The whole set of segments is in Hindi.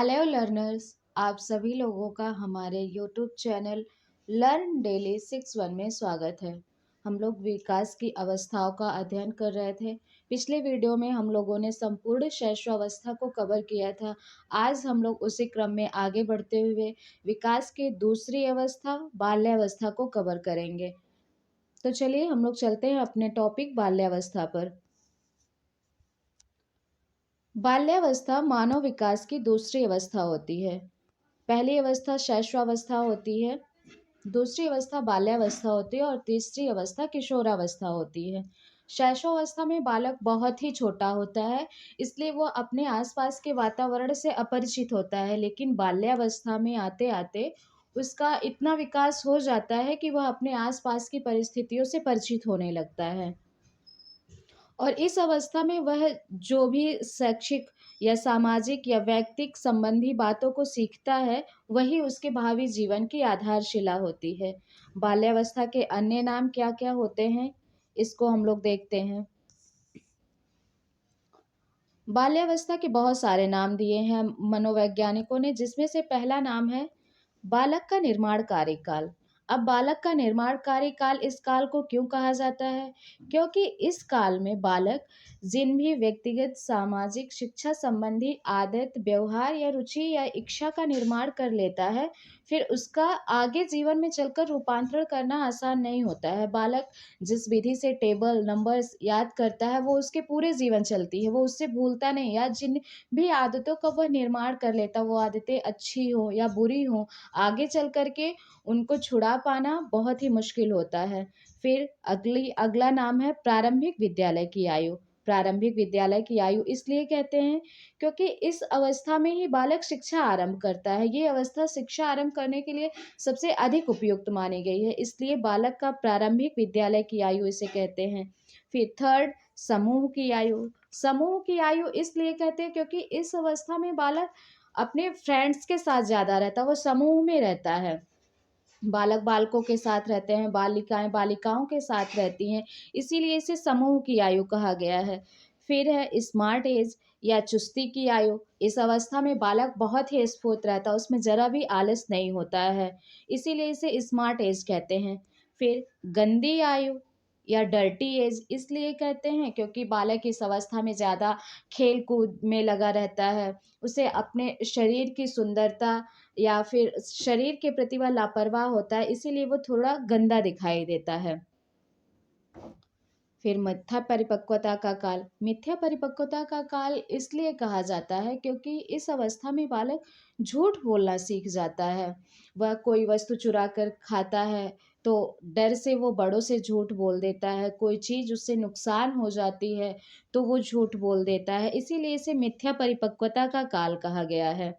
Hello learners. आप सभी लोगों का हमारे यूट्यूब चैनल लर्न डेली 61 में स्वागत है। हम लोग विकास की अवस्थाओं का अध्ययन कर रहे थे। पिछले वीडियो में हम लोगों ने संपूर्ण शैशवावस्था को कवर किया था। आज हम लोग उसी क्रम में आगे बढ़ते हुए विकास की दूसरी अवस्था बाल्यावस्था को कवर करेंगे। तो चलिए हम लोग चलते हैं अपने टॉपिक बाल्यावस्था पर। बाल्यावस्था मानव विकास की दूसरी अवस्था होती है। पहली अवस्था शैशवावस्था होती है, दूसरी अवस्था बाल्यावस्था होती है और तीसरी अवस्था किशोरावस्था होती है। शैशवावस्था में बालक बहुत ही छोटा होता है, इसलिए वो अपने आसपास के वातावरण से अपरिचित होता है, लेकिन बाल्यावस्था में आते आते उसका इतना विकास हो जाता है कि वह अपने आसपास की परिस्थितियों से परिचित होने लगता है। और इस अवस्था में वह जो भी शैक्षिक या सामाजिक या व्यक्तिक संबंधी बातों को सीखता है, वही उसके भावी जीवन की आधारशिला होती है। बाल्यावस्था के अन्य नाम क्या-क्या होते हैं, इसको हम लोग देखते हैं। बाल्यावस्था के बहुत सारे नाम दिए हैं मनोवैज्ञानिकों ने, जिसमें से पहला नाम है बालक का निर्माण कार्यकाल। अब बालक का निर्माण कार्यकाल इस काल को क्यों कहा जाता है? क्योंकि इस काल में बालक जिन भी व्यक्तिगत सामाजिक शिक्षा संबंधी आदत व्यवहार या रुचि या इच्छा का निर्माण कर लेता है, फिर उसका आगे जीवन में चलकर रूपांतरण करना आसान नहीं होता है। बालक जिस विधि से टेबल नंबर्स याद करता है, वो उसके पूरे जीवन चलती है, वो उससे भूलता नहीं। या जिन भी आदतों का वह निर्माण कर लेता, वो आदतें अच्छी हो या बुरी हो, आगे चल कर के उनको छुड़ा पाना बहुत ही मुश्किल होता है। फिर अगला नाम है प्रारंभिक विद्यालय की आयु। प्रारंभिक विद्यालय की आयु इसलिए कहते हैं क्योंकि इस अवस्था में ही बालक शिक्षा आरंभ करता है। ये अवस्था शिक्षा आरंभ करने के लिए सबसे अधिक उपयुक्त मानी गई है, इसलिए बालक का प्रारंभिक विद्यालय की आयु इसे कहते हैं। फिर थर्ड, समूह की आयु। समूह की आयु इसलिए कहते हैं क्योंकि इस अवस्था में बालक अपने फ्रेंड्स के साथ ज़्यादा रहता है, वो समूह में रहता है। बालक बालकों के साथ रहते हैं, बालिकाएं बालिकाओं के साथ रहती हैं, इसीलिए इसे समूह की आयु कहा गया है। फिर है स्मार्ट एज या चुस्ती की आयु। इस अवस्था में बालक बहुत ही स्फूर्त रहता है, उसमें जरा भी आलस नहीं होता है, इसीलिए इसे स्मार्ट एज कहते हैं। फिर गंदी आयु या डर्टी एज इसलिए कहते हैं क्योंकि बालक इस अवस्था में ज़्यादा खेल कूद में लगा रहता है, उसे अपने शरीर की सुंदरता या फिर शरीर के प्रति वह लापरवाह होता है, इसीलिए वो थोड़ा गंदा दिखाई देता है। फिर मिथ्या परिपक्वता का काल। मिथ्या परिपक्वता का काल इसलिए कहा जाता है क्योंकि इस अवस्था में बालक झूठ बोलना सीख जाता है। वह कोई वस्तु चुरा कर खाता है तो डर से वो बड़ों से झूठ बोल देता है, कोई चीज़ उससे नुकसान हो जाती है तो वो झूठ बोल देता है, इसीलिए इसे मिथ्या परिपक्वता का काल कहा गया है।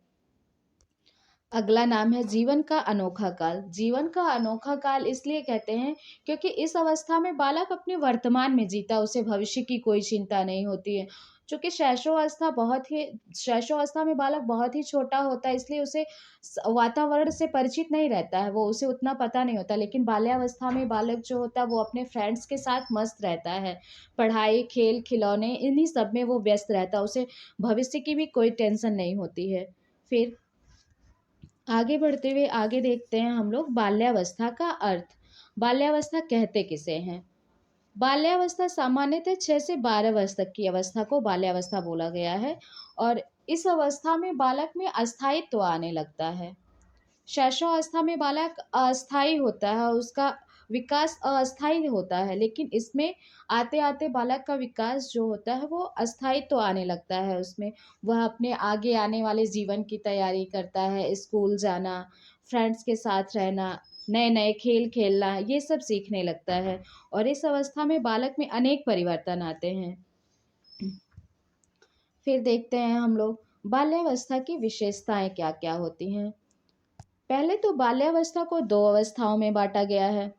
अगला नाम है जीवन का अनोखा काल। जीवन का अनोखा काल इसलिए कहते हैं क्योंकि इस अवस्था में बालक अपने वर्तमान में जीता, उसे भविष्य की कोई चिंता नहीं होती है। चूँकि शैशवावस्था में बालक बहुत ही छोटा होता है, इसलिए उसे वातावरण से परिचित नहीं रहता है, वो उसे उतना पता नहीं होता। लेकिन बाल्यावस्था में बालक जो होता है वो अपने फ्रेंड्स के साथ मस्त रहता है, पढ़ाई खेल खिलौने इन्हीं सब में वो व्यस्त रहता है, उसे भविष्य की भी कोई टेंशन नहीं होती है। फिर आगे बढ़ते हुए आगे देखते हैं हम लोग बाल्यावस्था का अर्थ। बाल्यावस्था कहते किसे हैं? बाल्यावस्था सामान्यतः 6 से 12 वर्ष तक की अवस्था को बाल्यावस्था बोला गया है और इस अवस्था में बालक में अस्थायित्व आने लगता है। शैशवावस्था में बालक अस्थायी होता है, उसका विकास अस्थायी होता है, लेकिन इसमें आते-आते बालक का विकास जो होता है वो अस्थायी तो आने लगता है उसमें। वह अपने आगे आने वाले जीवन की तैयारी करता है, स्कूल जाना, फ्रेंड्स के साथ रहना, नए-नए खेल खेलना, ये सब सीखने लगता है और इस अवस्था में बालक में अनेक परिवर्तन आते हैं। फिर देखते हैं हम लोग बाल्यावस्था की विशेषताएँ क्या-क्या होती हैं। पहले तो बाल्यावस्था को 2 अवस्थाओं में बाँटा गया है।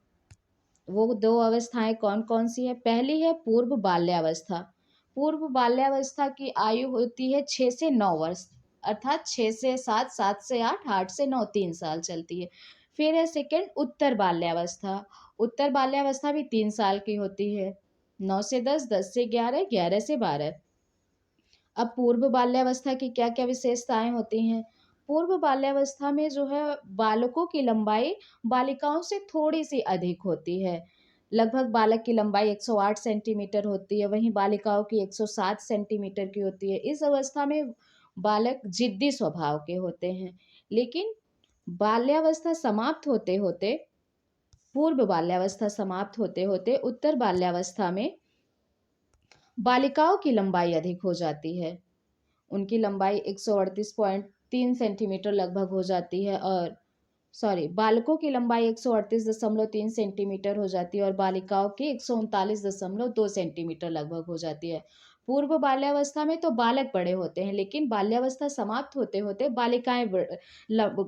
वो 2 अवस्थाएँ कौन-कौन सी हैं? पहली है पूर्व बाल्यावस्था। पूर्व बाल्यावस्था की आयु होती है 6 से 9 वर्ष, अर्थात 6 से 7, 7 से 8, 8 से 9, 3 साल चलती है। फिर है सेकंड उत्तर बाल्यावस्था। उत्तर बाल्यावस्था भी 3 साल की होती है। 9 से 10, 10 से 11, 11 से 12। अब पूर्व बाल्यावस्था की क्या-क्या विशेषताएँ होती हैं? पूर्व बाल्यावस्था में जो है बालकों की लंबाई बालिकाओं से थोड़ी-सी अधिक होती है। लगभग बालक की लंबाई 108 सेंटीमीटर होती है, वहीं बालिकाओं की 107 सेंटीमीटर की होती है। इस अवस्था में बालक ज़िद्दी स्वभाव के होते हैं। लेकिन बाल्यावस्था समाप्त होते-होते पूर्व बाल्यावस्था समाप्त होते-होते उत्तर बाल्यावस्था में बालिकाओं की लंबाई अधिक हो जाती है। उनकी लंबाई 138.3 सेंटीमीटर लगभग हो जाती है और बालकों की लंबाई 138.3 सेंटीमीटर हो जाती है और बालिकाओं की 139.2 सेंटीमीटर लगभग हो जाती है। पूर्व बाल्यावस्था में तो बालक बड़े होते हैं, लेकिन बाल्यावस्था समाप्त होते-होते बालिकाएँ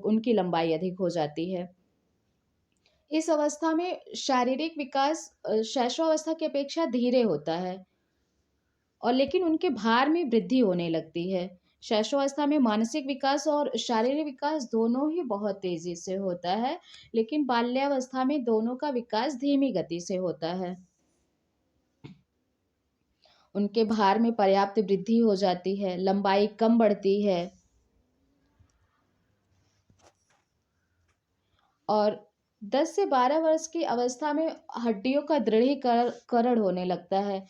उनकी लंबाई अधिक हो जाती है। इस अवस्था में शारीरिक विकास शैशवावस्था की अपेक्षा धीरे होता है। और लेकिन उनके भार में वृद्धि होने लगती है। शैशवावस्था में मानसिक विकास और शारीरिक विकास दोनों ही बहुत तेज़ी से होता है, लेकिन बाल्यावस्था में दोनों का विकास धीमी गति से होता है। उनके भार में पर्याप्त वृद्धि हो जाती है, लंबाई कम बढ़ती है और 10 से 12 वर्ष की अवस्था में हड्डियों का करण होने लगता है।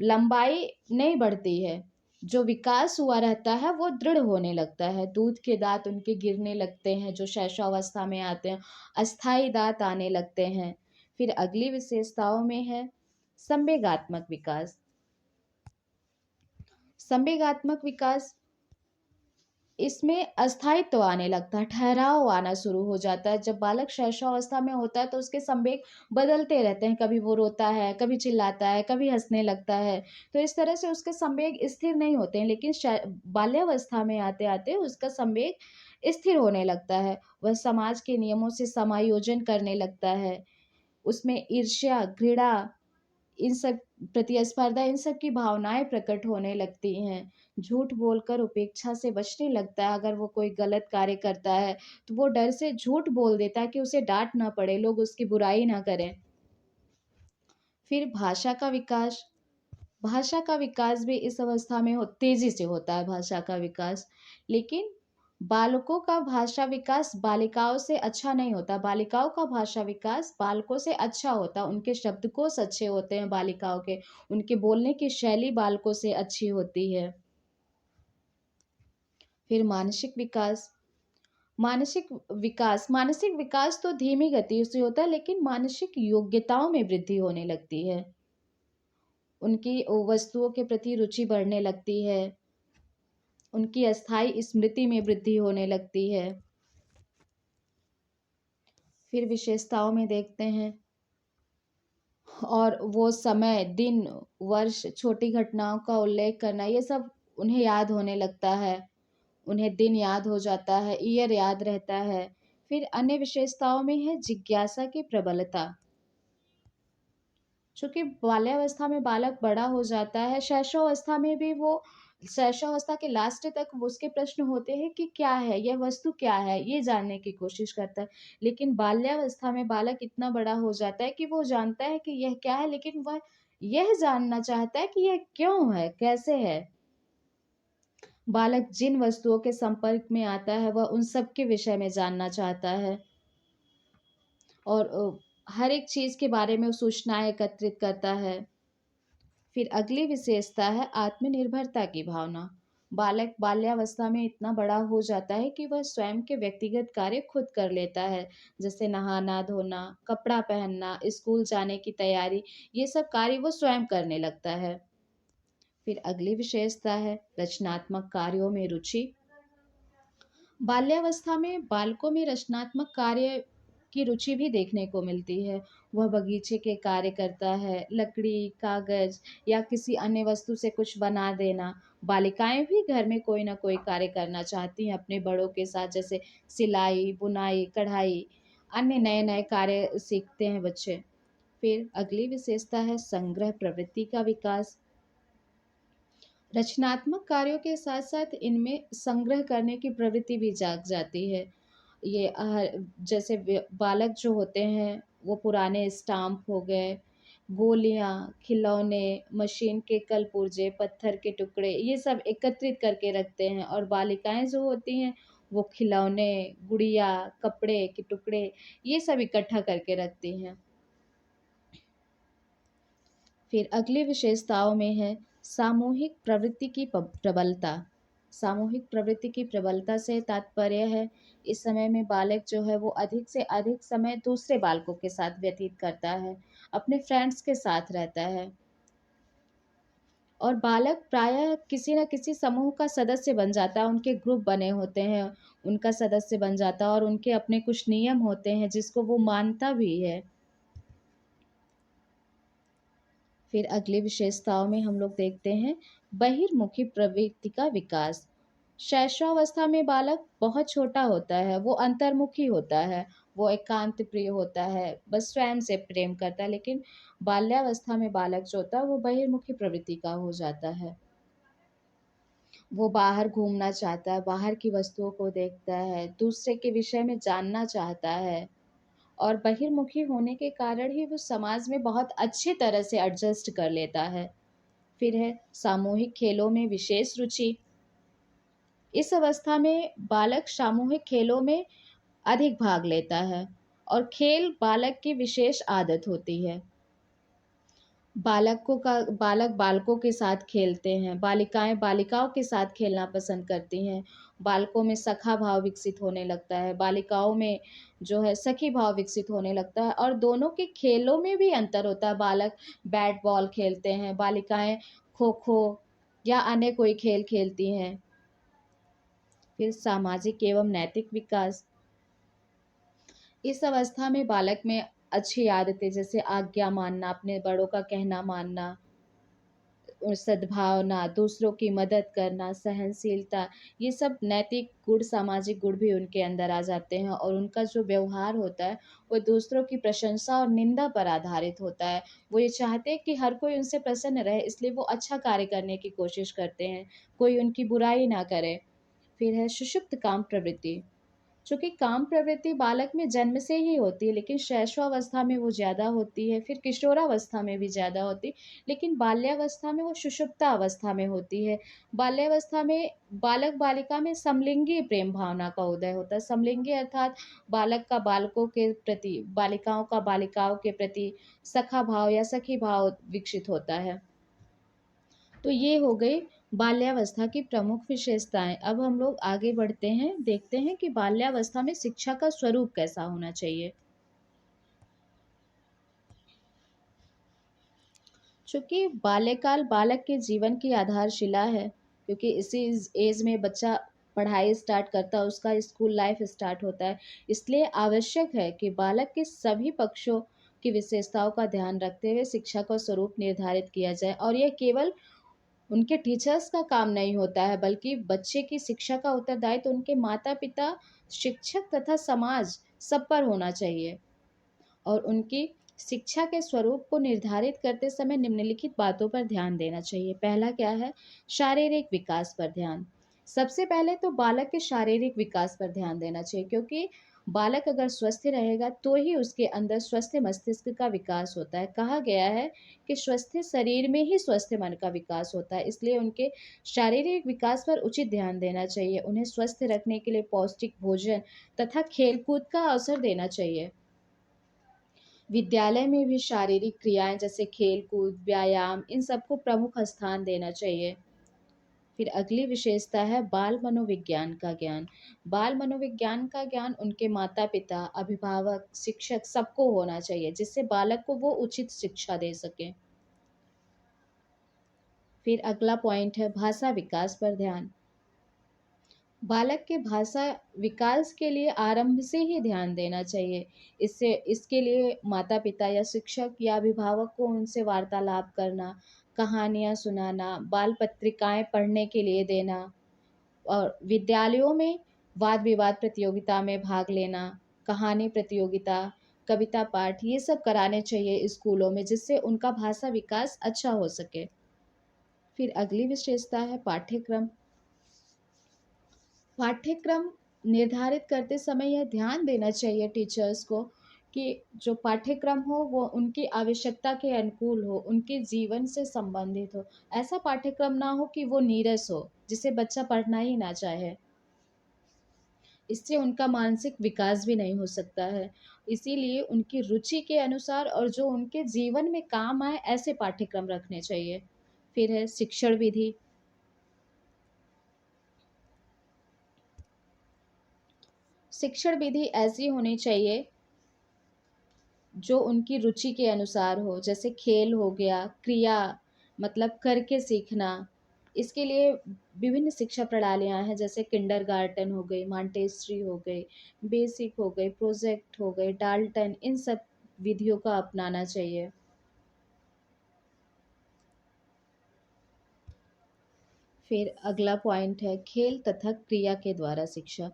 लंबाई नहीं बढ़ती है, जो विकास हुआ रहता है वो दृढ़ होने लगता है। दूध के दाँत उनके गिरने लगते हैं जो शैशवावस्था में आते हैं, अस्थायी दाँत आने लगते हैं। फिर अगली विशेषताओं में है संवेगात्मक विकास। संवेगात्मक विकास इसमें अस्थायित्व आने लगता है, ठहराव आना शुरू हो जाता है। जब बालक शैशवावस्था में होता है तो उसके संवेग बदलते रहते हैं, कभी वो रोता है, कभी चिल्लाता है, कभी हँसने लगता है। तो इस तरह से उसके संवेग स्थिर नहीं होते हैं, लेकिन बाल्यावस्था में आते-आते उसका संवेग स्थिर होने लगता है। वह समाज के नियमों से समायोजन करने लगता है। उसमें ईर्ष्या, घृणा इन सब प्रतिस्पर्धा इन सब की भावनाएँ प्रकट होने लगती हैं। झूठ बोलकर उपेक्षा से बचने लगता है, अगर वो कोई गलत कार्य करता है, तो वो डर से झूठ बोल देता है कि उसे डाँट ना पड़े, लोग उसकी बुराई ना करें। फिर भाषा का विकास भी इस अवस्था में तेज़ी से होता है भाषा का विकास। लेकिन बालकों का भाषा विकास बालिकाओं से अच्छा नहीं होता। बालिकाओं का भाषा विकास बालकों से अच्छा होता है। उनके शब्दकोश अच्छे होते हैं बालिकाओं के, उनके बोलने की शैली बालकों से अच्छी होती है। फिर मानसिक विकास तो धीमी गति से होता है, लेकिन मानसिक योग्यताओं में वृद्धि होने लगती है। उनकी वस्तुओं के प्रति रुचि बढ़ने लगती है, उनकी अस्थायी स्मृति में वृद्धि होने लगती है। फिर विशेषताओं में देखते हैं और वो समय, दिन, वर्ष, छोटी घटनाओं का उल्लेख करना, ये सब उन्हें याद होने लगता है। उन्हें दिन याद हो जाता है, ईयर याद रहता है। फिर अन्य विशेषताओं में है जिज्ञासा की प्रबलता। चूँकि बाल्यावस्था में बालक बड़ा हो जाता है, शैशवावस्था में भी वो शैशवावस्था के लास्ट तक उसके प्रश्न होते हैं कि क्या है, यह वस्तु क्या है? ये जानने की कोशिश करता है। लेकिन बाल्यावस्था में बालक इतना बड़ा हो जाता है कि वो जानता है कि यह क्या है, लेकिन वह यह जानना चाहता है कि यह क्यों है, कैसे है? बालक जिन वस्तुओं के संपर्क में आता है, वह उन सब के विषय में जानना चाहता है और हर एक चीज़ के बारे में सूचनाएँ एकत्रित करता है। फिर अगली विशेषता है आत्मनिर्भरता की भावना। बालक बाल्यावस्था में इतना बड़ा हो जाता है कि वह स्वयं के व्यक्तिगत कार्य खुद कर लेता है, जैसे नहाना-धोना, कपड़ा पहनना, स्कूल जाने की तैयारी, ये सब कार्य वो स्वयं करने लगता है। फिर अगली विशेषता है रचनात्मक कार्यों में रुचि। बाल्यावस्था में बालकों में रचनात्मक कार्य की रुचि भी देखने को मिलती है। वह बगीचे के कार्य करता है, लकड़ी, कागज़ या किसी अन्य वस्तु से कुछ बना देना। बालिकाएँ भी घर में कोई न कोई कार्य करना चाहती हैं अपने बड़ों के साथ, जैसे सिलाई, बुनाई, कढ़ाई, अन्य नए-नए कार्य सीखते हैं बच्चे। फिर अगली विशेषता है संग्रह प्रवृत्ति का विकास। रचनात्मक कार्यों के साथ-साथ इनमें संग्रह करने की प्रवृत्ति भी जाग जाती है। ये जैसे बालक जो होते हैं वो पुराने स्टाम्प हो गए, गोलियाँ, खिलौने, मशीन के कल पुर्जे, पत्थर के टुकड़े ये सब एकत्रित करके रखते हैं और बालिकाएँ जो होती हैं वो खिलौने, गुड़िया, कपड़े के टुकड़े ये सब इकट्ठा करके रखती हैं। फिर अगली विशेषताओं में है सामूहिक प्रवृत्ति की प्रबलता। सामूहिक प्रवृत्ति की प्रबलता से तात्पर्य है इस समय में बालक जो है वो अधिक से अधिक समय दूसरे बालकों के साथ व्यतीत करता है, अपने फ्रेंड्स के साथ रहता है और बालक प्रायः किसी न किसी समूह का सदस्य बन जाता है, उनके ग्रुप बने होते हैं, उनका सदस्य बन जाता है और उनके अपने कुछ नियम होते हैं जिसको वो मानता भी है। फिर अगली विशेषताओं में हम लोग देखते हैं बहिर्मुखी प्रवृत्ति का विकास। शैशवावस्था में बालक बहुत छोटा होता है, वो अंतर्मुखी होता है, वो एकांत प्रिय होता है, बस स्वयं से प्रेम करता है, लेकिन बाल्यावस्था में बालक जो होता है वो बहिर्मुखी प्रवृत्ति का हो जाता है। वो बाहर घूमना चाहता है, बाहर की वस्तुओं को देखता है, दूसरे के विषय में जानना चाहता है और बहिर्मुखी होने के कारण ही वो समाज में बहुत अच्छी तरह से एडजस्ट कर लेता है। फिर है सामूहिक खेलों में विशेष रुचि। इस अवस्था में बालक सामूहिक खेलों में अधिक भाग लेता है और खेल बालक की विशेष आदत होती है। बालक बालकों के साथ खेलते हैं, बालिकाएं बालिकाओं के साथ खेलना पसंद करती हैं, बालकों में सखा भाव विकसित होने लगता है, बालिकाओं में जो है सखी भाव विकसित होने लगता है और दोनों के खेलों में भी अंतर होता है। बालक बैट बॉल खेलते हैं, बालिकाएं खो खो या अन्य कोई खेल खेलती हैं। फिर सामाजिक एवं नैतिक विकास। इस अवस्था में बालक में अच्छी आदतें जैसे आज्ञा मानना, अपने बड़ों का कहना मानना और सद्भावना, दूसरों की मदद करना, सहनशीलता, ये सब नैतिक गुण, सामाजिक गुण भी उनके अंदर आ जाते हैं और उनका जो व्यवहार होता है, वो दूसरों की प्रशंसा और निंदा पर आधारित होता है। वो ये चाहते हैं कि हर कोई उनसे प्रसन्न रहे, इसलिए वो अच्छा कार्य करने की कोशिश करते हैं, कोई उनकी बुराई ना करे। फिर है सुषुप्त काम प्रवृत्ति। चूँकि काम प्रवृत्ति बालक में जन्म से ही होती है, लेकिन शैशवावस्था में वो ज़्यादा होती है, फिर किशोरावस्था में भी ज़्यादा होती है, लेकिन बाल्यावस्था में वो सुषुप्ता अवस्था में होती है। बाल्यावस्था में बालक-बालिका में समलिंगी प्रेम भावना का उदय होता है। समलिंगी अर्थात बालक का बालकों के प्रति, बालिकाओं का बालिकाओं के प्रति सखा भाव या सखी भाव विकसित होता है। तो ये हो गई बाल्यावस्था की प्रमुख विशेषताएं। अब हम लोग आगे बढ़ते हैं, देखते हैं कि बाल्यावस्था में शिक्षा का स्वरूप कैसा होना चाहिए। चूंकि बाल्यकाल बालक के जीवन की आधारशिला है, क्योंकि इसी एज में बच्चा पढ़ाई स्टार्ट करता है, उसका स्कूल लाइफ स्टार्ट होता है, इसलिए आवश्यक है कि बालक के सभी पक्षों की विशेषताओं का ध्यान रखते हुए शिक्षा का स्वरूप निर्धारित किया जाए और यह केवल उनके टीचर्स का काम नहीं होता है, बल्कि बच्चे की शिक्षा का उत्तरदायित्व तो उनके माता पिता, शिक्षक तथा समाज सब पर होना चाहिए। और उनकी शिक्षा के स्वरूप को निर्धारित करते समय निम्नलिखित बातों पर ध्यान देना चाहिए। पहला क्या है? शारीरिक विकास पर ध्यान। सबसे पहले तो बालक के शारीरिक विकास पर ध्यान देना चाहिए, क्योंकि बालक अगर स्वस्थ रहेगा तो ही उसके अंदर स्वस्थ मस्तिष्क का विकास होता है। कहा गया है कि स्वस्थ शरीर में ही स्वस्थ मन का विकास होता है, इसलिए उनके शारीरिक विकास पर उचित ध्यान देना चाहिए। उन्हें स्वस्थ रखने के लिए पौष्टिक भोजन तथा खेलकूद का अवसर देना चाहिए। विद्यालय में भी शारीरिक क्रियाएं जैसे खेल कूद, व्यायाम, इन सबको प्रमुख स्थान देना चाहिए। फिर अगली विशेषता है बाल मनोविज्ञान का ज्ञान। बाल मनोविज्ञान का ज्ञान उनके माता पिता, अभिभावक, शिक्षक सबको होना चाहिए, जिससे बालक को वो उचित शिक्षा दे सके। फिर अगला पॉइंट है भाषा विकास पर ध्यान। बालक के भाषा विकास के लिए आरंभ से ही ध्यान देना चाहिए। इसके लिए माता पिता या शिक्षक या अभिभावक को उनसे वार्तालाप करना, कहानियाँ सुनाना, बाल पत्रिकाएं पढ़ने के लिए देना और विद्यालयों में वाद विवाद प्रतियोगिता में भाग लेना, कहानी प्रतियोगिता, कविता पाठ, ये सब कराने चाहिए स्कूलों में, जिससे उनका भाषा विकास अच्छा हो सके। फिर अगली विशेषता है पाठ्यक्रम। पाठ्यक्रम निर्धारित करते समय यह ध्यान देना चाहिए टीचर्स को कि जो पाठ्यक्रम हो वो उनकी आवश्यकता के अनुकूल हो, उनके जीवन से संबंधित हो। ऐसा पाठ्यक्रम ना हो कि वो नीरस हो, जिसे बच्चा पढ़ना ही ना चाहे। इससे उनका मानसिक विकास भी नहीं हो सकता है। इसीलिए उनकी रुचि के अनुसार और जो उनके जीवन में काम आए ऐसे पाठ्यक्रम रखने चाहिए। फिर है शिक्षण विधि। शिक्षण विधि ऐसी होनी चाहिए जो उनकी रुचि के अनुसार हो, जैसे खेल हो गया, क्रिया मतलब करके सीखना। इसके लिए विभिन्न शिक्षा प्रणालियाँ हैं, जैसे किंडरगार्टन हो गई, मॉन्टेसरी हो गई, बेसिक हो गई, प्रोजेक्ट हो गई, डाल्टन, इन सब विधियों का अपनाना चाहिए। फिर अगला पॉइंट है खेल तथा क्रिया के द्वारा शिक्षा।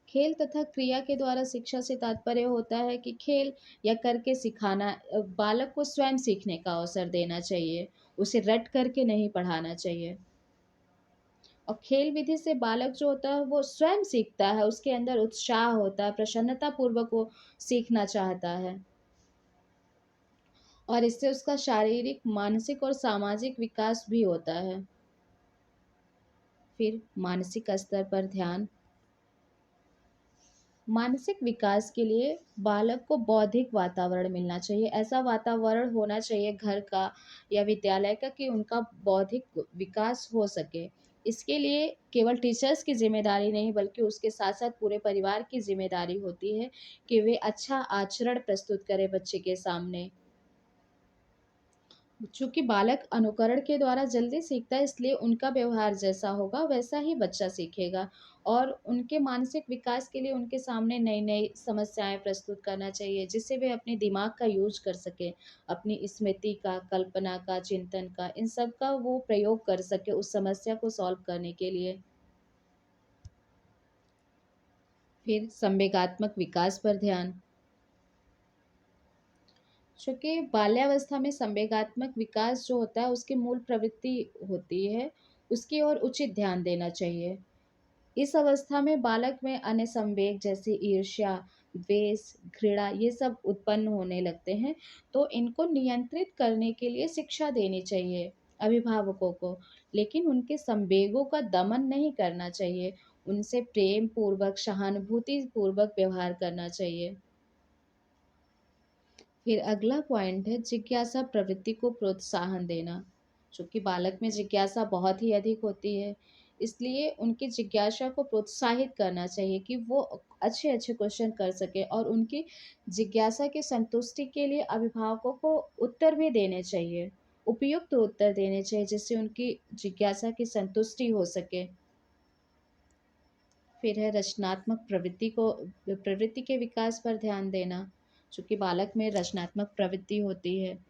खेल तथा क्रिया के द्वारा शिक्षा से तात्पर्य होता है कि खेल या करके सिखाना, बालक को स्वयं सीखने का अवसर देना चाहिए, उसे रट करके नहीं पढ़ाना चाहिए। और खेल विधि से बालक जो होता है वो स्वयं सीखता है, उसके अंदर उत्साह होता है, प्रसन्नता पूर्वक वो सीखना चाहता है। और इससे उसका शारीरिक, मानसिक और सामाजिक विकास भी होता है। फिर मानसिक स्तर पर ध्यान। मानसिक विकास के लिए बालक को बौद्धिक वातावरण मिलना चाहिए। ऐसा वातावरण होना चाहिए घर का या विद्यालय का कि उनका बौद्धिक विकास हो सके। इसके लिए केवल टीचर्स की जिम्मेदारी नहीं बल्कि उसके साथ साथ पूरे परिवार की जिम्मेदारी होती है कि वे अच्छा आचरण प्रस्तुत करें बच्चे के सामने। चूंकि बालक अनुकरण के द्वारा जल्दी सीखता है, इसलिए उनका व्यवहार जैसा होगा वैसा ही बच्चा सीखेगा। और उनके मानसिक विकास के लिए उनके सामने नई नई समस्याएं प्रस्तुत करना चाहिए, जिससे वे अपने दिमाग का यूज कर सके, अपनी स्मृति का, कल्पना का, चिंतन का, इन सब का वो प्रयोग कर सके उस समस्या को सॉल्व करने के लिए। फिर संवेगात्मक विकास पर ध्यान। चूँकि बाल्यावस्था में संवेगात्मक विकास जो होता है उसकी मूल प्रवृत्ति होती है, उसकी ओर उचित ध्यान देना चाहिए। इस अवस्था में बालक में अन्य संवेग जैसे ईर्ष्या, द्वेष, घृणा ये सब उत्पन्न होने लगते हैं। तो इनको नियंत्रित करने के लिए शिक्षा देनी चाहिए अभिभावकों को, लेकिन उनके संवेगों का दमन नहीं करना चाहिए। उनसे प्रेम पूर्वक, सहानुभूति पूर्वक व्यवहार करना चाहिए। फिर अगला पॉइंट है जिज्ञासा प्रवृत्ति को प्रोत्साहन देना। चूँकि बालक में जिज्ञासा बहुत ही अधिक होती है, इसलिए उनकी जिज्ञासा को प्रोत्साहित करना चाहिए कि वो अच्छे-अच्छे क्वेश्चन कर सकें। और उनकी जिज्ञासा की संतुष्टि के लिए अभिभावकों को उत्तर भी देने चाहिए, उपयुक्त उत्तर देने चाहिए जिससे उनकी जिज्ञासा की संतुष्टि हो सके। फिर है रचनात्मक प्रवृत्ति के विकास पर ध्यान देना। चूँकि बालक में रचनात्मक प्रवृत्ति होती है,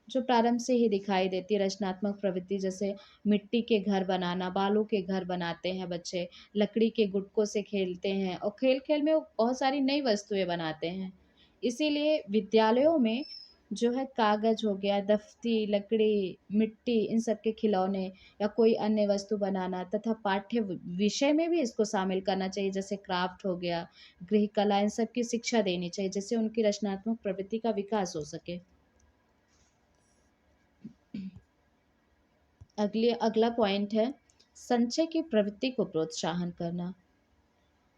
जो प्रारंभ से ही दिखाई देती है। रचनात्मक प्रवृत्ति जैसे मिट्टी के घर बनाना, बालू के घर बनाते हैं बच्चे, लकड़ी के गुटकों से खेलते हैं और खेल-खेल में वो बहुत सारी नई वस्तुएँ बनाते हैं। इसीलिए विद्यालयों में जो है कागज़ हो गया, दफ़्ती, लकड़ी, मिट्टी, इन सब के खिलौने या कोई अन्य वस्तु बनाना तथा पाठ्य विषय में भी इसको शामिल करना चाहिए, जैसे क्राफ्ट हो गया, गृह कला, इन सब की शिक्षा देनी चाहिए जिससे उनकी रचनात्मक प्रवृत्ति का विकास हो सके। अगला पॉइंट है संचय की प्रवृत्ति को प्रोत्साहन करना।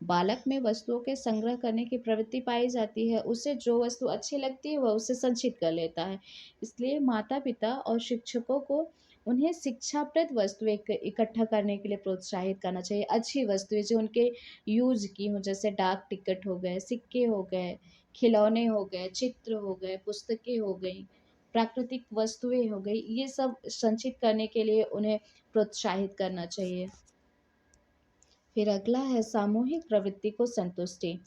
बालक में वस्तुओं के संग्रह करने की प्रवृत्ति पाई जाती है। उसे जो वस्तु अच्छी लगती है वह उसे संचित कर लेता है। इसलिए माता पिता और शिक्षकों को उन्हें शिक्षाप्रद वस्तुएं इकट्ठा करने के लिए प्रोत्साहित करना चाहिए। अच्छी वस्तुएं जो उनके यूज की हो, जैसे डाक टिकट हो गए, सिक्के हो गए, खिलौने हो गए, चित्र हो गए, पुस्तकें हो गई, प्राकृतिक वस्तुएं हो गई, ये सब संचित करने के लिए उन्हें प्रोत्साहित करना चाहिए। फिर अगला है सामूहिक प्रवृत्ति को संतुष्टि।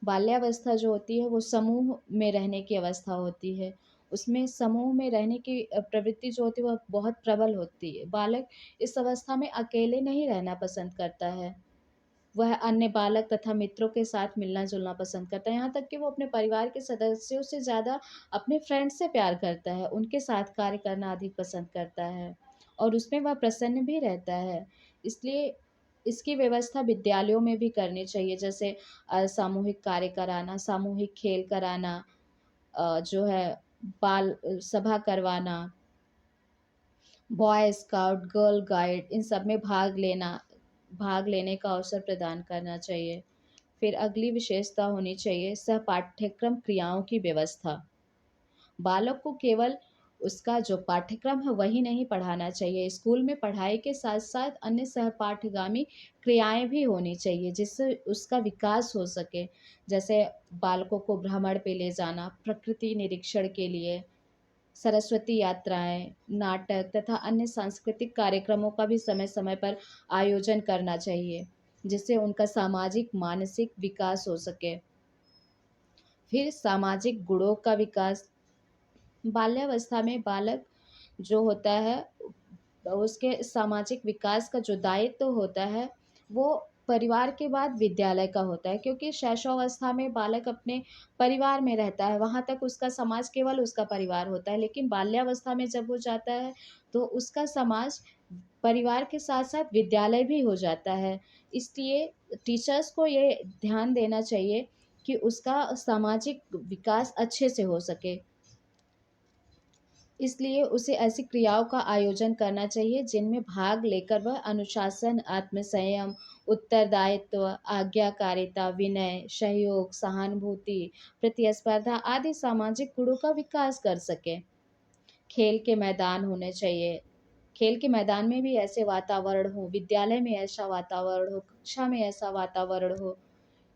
बाल्यावस्था जो होती है वो समूह में रहने की अवस्था होती है। उसमें समूह में रहने की प्रवृत्ति जो होती है वह बहुत प्रबल होती है। बालक इस अवस्था में अकेले नहीं रहना पसंद करता है। वह अन्य बालक तथा मित्रों के साथ मिलना-जुलना पसंद करता है। यहाँ तक कि वो अपने परिवार के सदस्यों से ज़्यादा अपने फ्रेंड से प्यार करता है, उनके साथ कार्य करना अधिक पसंद करता है और उसमें वह प्रसन्न भी रहता है। इसलिए इसकी व्यवस्था विद्यालयों में भी करनी चाहिए, जैसे सामूहिक कार्य कराना, सामूहिक खेल कराना, जो है बाल सभा करवाना, बॉय स्काउट, गर्ल गाइड इन सब में भाग लेने का अवसर प्रदान करना चाहिए। फिर अगली विशेषता होनी चाहिए सह पाठ्यक्रम क्रियाओं की व्यवस्था। बालक को केवल उसका जो पाठ्यक्रम है वही नहीं पढ़ाना चाहिए। स्कूल में पढ़ाई के साथ-साथ अन्य सहपाठगामी क्रियाएँ भी होनी चाहिए जिससे उसका विकास हो सके। जैसे बालकों को भ्रमण पे ले जाना, प्रकृति निरीक्षण के लिए, सरस्वती यात्राएँ, नाटक तथा अन्य सांस्कृतिक कार्यक्रमों का भी समय-समय पर आयोजन करना चाहिए, जिससे उनका सामाजिक, मानसिक विकास हो सके। फिर सामाजिक गुणों का विकास। बाल्यावस्था में बालक जो होता है उसके सामाजिक विकास का जो दायित्व होता है वो परिवार के बाद विद्यालय का होता है, क्योंकि शैशवावस्था में बालक अपने परिवार में रहता है, वहाँ तक उसका समाज केवल उसका परिवार होता है। लेकिन बाल्यावस्था में जब वो जाता है तो उसका समाज परिवार के साथ साथ विद्यालय भी हो जाता है। इसलिए टीचर्स को ये ध्यान देना चाहिए कि उसका सामाजिक विकास अच्छे से हो सके। इसलिए उसे ऐसी क्रियाओं का आयोजन करना चाहिए जिनमें भाग लेकर वह अनुशासन, आत्मसंयम, उत्तरदायित्व, आज्ञाकारिता, विनय, सहयोग, सहानुभूति, प्रतिस्पर्धा आदि सामाजिक गुणों का विकास कर सके। खेल के मैदान होने चाहिए। खेल के मैदान में भी ऐसे वातावरण हो, विद्यालय में ऐसा वातावरण हो, कक्षा में ऐसा वातावरण हो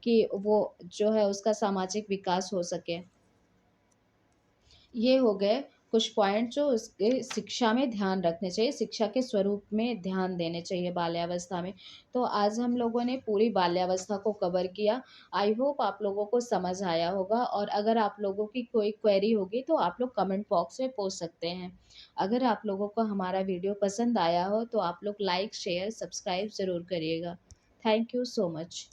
कि वो जो है उसका सामाजिक विकास हो सके। ये हो गए कुछ पॉइंट जो उसके शिक्षा में ध्यान रखने चाहिए, शिक्षा के स्वरूप में ध्यान देने चाहिए बाल्यावस्था में। तो आज हम लोगों ने पूरी बाल्यावस्था को कवर किया। आई होप आप लोगों को समझ आया होगा, और अगर आप लोगों की कोई क्वेरी होगी तो आप लोग कमेंट बॉक्स में पूछ सकते हैं। अगर आप लोगों को हमारा वीडियो पसंद आया हो तो आप लोग लाइक, शेयर, सब्सक्राइब ज़रूर करिएगा। Thank you so much.